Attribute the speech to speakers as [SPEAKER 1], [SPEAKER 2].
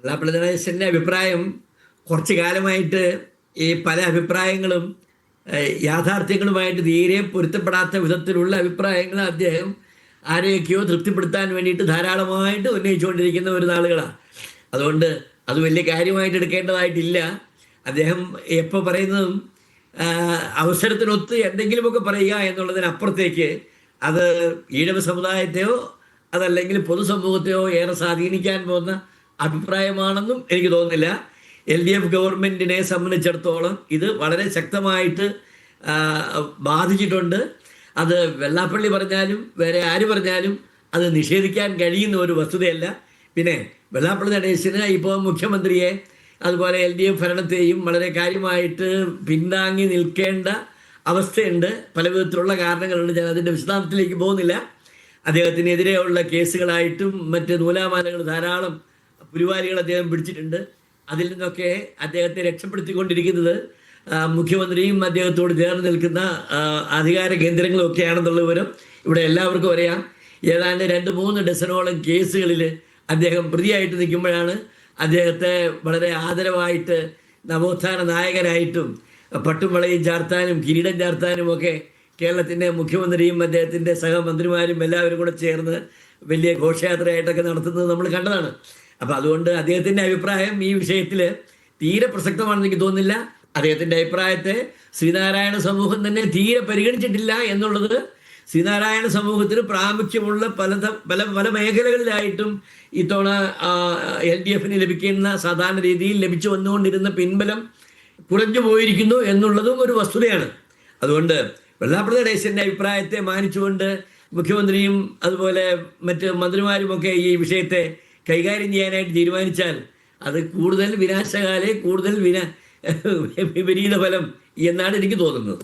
[SPEAKER 1] വെള്ളാപ്പള്ളി നടേശൻ്റെ അഭിപ്രായം കുറച്ച് കാലമായിട്ട് ഈ പല അഭിപ്രായങ്ങളും യാഥാർത്ഥ്യങ്ങളുമായിട്ട് തീരെ പൊരുത്തപ്പെടാത്ത വിധത്തിലുള്ള അഭിപ്രായങ്ങൾ അദ്ദേഹം ആരെയൊക്കെയോ തൃപ്തിപ്പെടുത്താൻ വേണ്ടിയിട്ട് ധാരാളമായിട്ട് ഉന്നയിച്ചുകൊണ്ടിരിക്കുന്ന ഒരു നാളുകളാണ്. അതുകൊണ്ട് അത് വലിയ കാര്യമായിട്ട് എടുക്കേണ്ടതായിട്ടില്ല. അദ്ദേഹം എപ്പോൾ പറയുന്നതും അവസരത്തിനൊത്ത് എന്തെങ്കിലുമൊക്കെ പറയുക എന്നുള്ളതിനപ്പുറത്തേക്ക് അത് ഈഴവ സമുദായത്തെയോ അതല്ലെങ്കിൽ പൊതുസമൂഹത്തെയോ ഏറെ സ്വാധീനിക്കാൻ പോകുന്ന അഭിപ്രായമാണെന്നും എനിക്ക് തോന്നുന്നില്ല. LDF ഗവൺമെൻറ്റിനെ സംബന്ധിച്ചിടത്തോളം ഇത് വളരെ ശക്തമായിട്ട് ബാധിച്ചിട്ടുണ്ട്. അത് വെള്ളാപ്പള്ളി പറഞ്ഞാലും വേറെ ആര് പറഞ്ഞാലും അത് നിഷേധിക്കാൻ കഴിയുന്ന ഒരു വസ്തുതയല്ല. പിന്നെ വെള്ളാപ്പള്ളി നടേശന് ഇപ്പോൾ മുഖ്യമന്ത്രിയെ അതുപോലെ LDF ഭരണത്തെയും വളരെ കാര്യമായിട്ട് പിന്താങ്ങി നിൽക്കേണ്ട അവസ്ഥയുണ്ട്. പല വിധത്തിലുള്ള കാരണങ്ങളുണ്ട്. ഞാൻ അതിൻ്റെ വിശദാംശത്തിലേക്ക് പോകുന്നില്ല. അദ്ദേഹത്തിനെതിരെയുള്ള കേസുകളായിട്ടും മറ്റ് നൂലാമാലകൾ ധാരാളം പുലിവാലികൾ അദ്ദേഹം പിടിച്ചിട്ടുണ്ട്. അതിൽ നിന്നൊക്കെ അദ്ദേഹത്തെ രക്ഷപ്പെടുത്തിക്കൊണ്ടിരിക്കുന്നത് മുഖ്യമന്ത്രിയും അദ്ദേഹത്തോട് ചേർന്ന് നിൽക്കുന്ന അധികാര കേന്ദ്രങ്ങളും ഒക്കെയാണെന്നുള്ള വിവരം ഇവിടെ എല്ലാവർക്കും അറിയാം. ഏതാണ്ട് 2-3 ഡസനോളം കേസുകളിൽ അദ്ദേഹം പ്രതിയായിട്ട് നിൽക്കുമ്പോഴാണ് അദ്ദേഹത്തെ വളരെ ആദരവായിട്ട് നവോത്ഥാന നായകനായിട്ടും പട്ടും വളയും ചാർത്താനും കിരീടം ചാർത്താനും ഒക്കെ കേരളത്തിൻ്റെ മുഖ്യമന്ത്രിയും അദ്ദേഹത്തിൻ്റെ സഹമന്ത്രിമാരും എല്ലാവരും കൂടെ ചേർന്ന് വലിയ ഘോഷയാത്രയായിട്ടൊക്കെ നടത്തുന്നത് നമ്മൾ കണ്ടതാണ്. അപ്പോൾ അതുകൊണ്ട് അദ്ദേഹത്തിൻ്റെ അഭിപ്രായം ഈ വിഷയത്തിൽ തീരെ പ്രസക്തമാണെന്ന് എനിക്ക് തോന്നുന്നില്ല. അദ്ദേഹത്തിൻ്റെ അഭിപ്രായത്തെ ശ്രീനാരായണ സമൂഹം തന്നെ തീരെ പരിഗണിച്ചിട്ടില്ല എന്നുള്ളത് ശ്രീനാരായണ സമൂഹത്തിന് പ്രാമുഖ്യമുള്ള പല മേഖലകളിലായിട്ടും ഇത്തവണ LDFന് ലഭിക്കുന്ന സാധാരണ രീതിയിൽ ലഭിച്ചു വന്നുകൊണ്ടിരുന്ന പിൻബലം കുറഞ്ഞു പോയിരിക്കുന്നു എന്നുള്ളതും ഒരു വസ്തുതയാണ്. അതുകൊണ്ട് വെള്ളാപ്പള്ളി നടേശൻ്റെ അഭിപ്രായത്തെ മാനിച്ചുകൊണ്ട് മുഖ്യമന്ത്രിയും അതുപോലെ മറ്റ് മന്ത്രിമാരുമൊക്കെ ഈ വിഷയത്തെ കൈകാര്യം ചെയ്യാനായിട്ട് തീരുമാനിച്ചാൽ അത് കൂടുതൽ വിനാശകാലെ കൂടുതൽ വിപരീത ഫലം എന്നാണ് എനിക്ക് തോന്നുന്നത്.